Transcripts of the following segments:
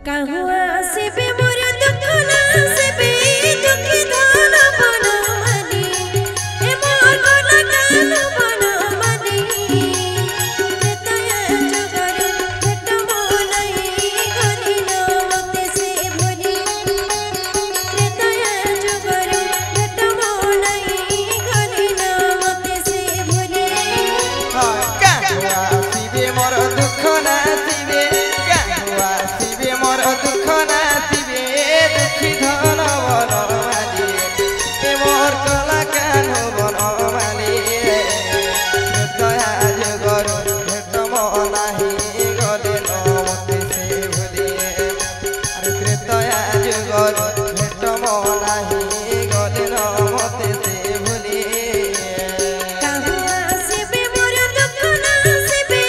कहूँ आसिबे मोर दुख ना आसिबे दुखी धन बन मनी ए मोर गला कान बन मनी तया जगर भेट मोलाई करी न मते से भोली तया जगर भेट मोलाई करी न मते से भोली कहूँ आसिबे मोर दुख ना आसिबे दुख नासिबे दुखी धन बन माली ए मोर कला कान बन माली दया जगर भेट मनाही गले न मते से भूली अरे दया जगर भेट मनाही गले न मते से भूली कहूँ आसिबे मोर दुख ना आसिबे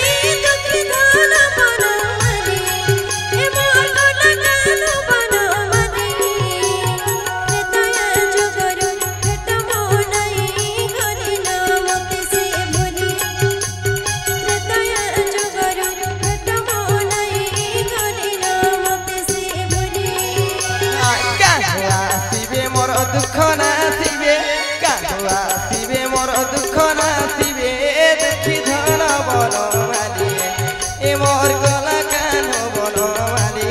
दुखी धन बन मनी ए मोर गला कान बन मनी तया जगर भेट मोलाई करी न मते से भोली तया जगर भेट मोलाई करी न मते से भोली कहूँ आसिबे मोर दुख नासिबे कहूँ आसिबे मोर दुख नासिबे दुखी धन बन माली ए मोर कला कान बन माली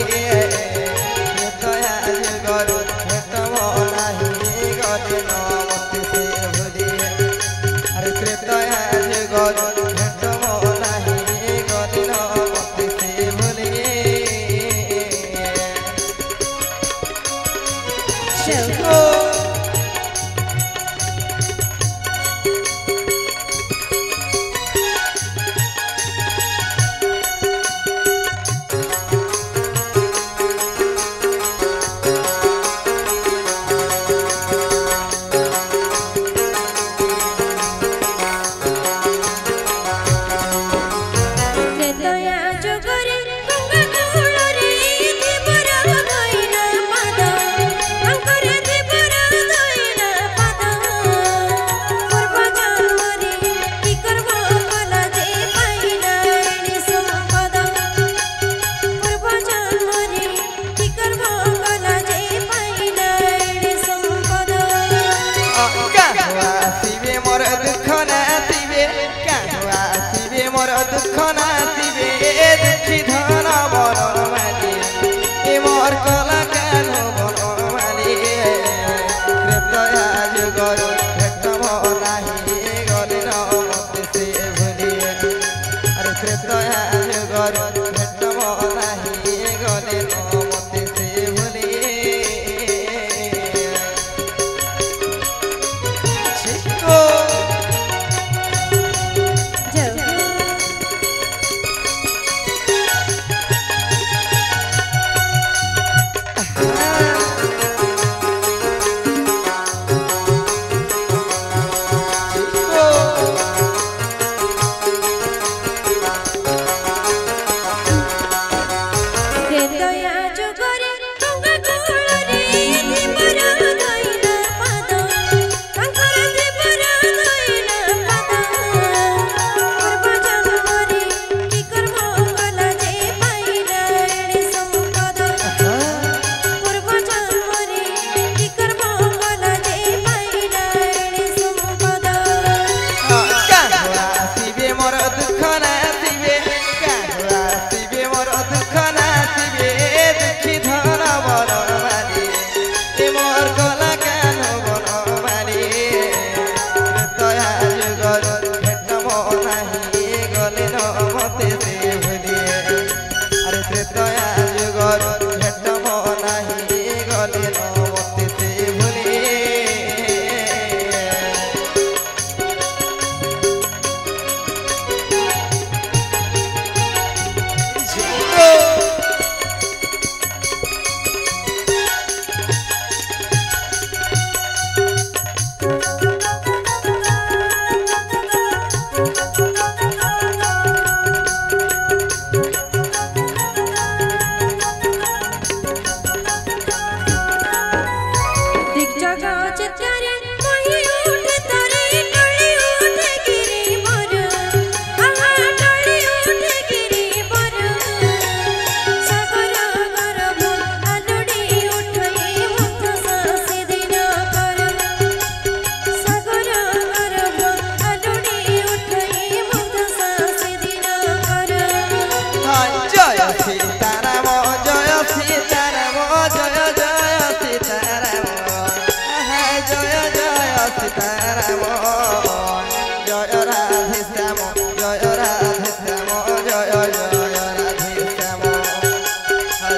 दया जगर भेट मनाही गले न मते से भूली अरे दया जगर भेट मनाही गले न मते से भूली शंको तया जगरे गंगा कूଳରେ ଥିବର ଧଇନା ପାଦ ତାଙ୍କରେ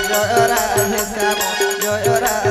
জয় রাধে শ্যাম জয় রাধে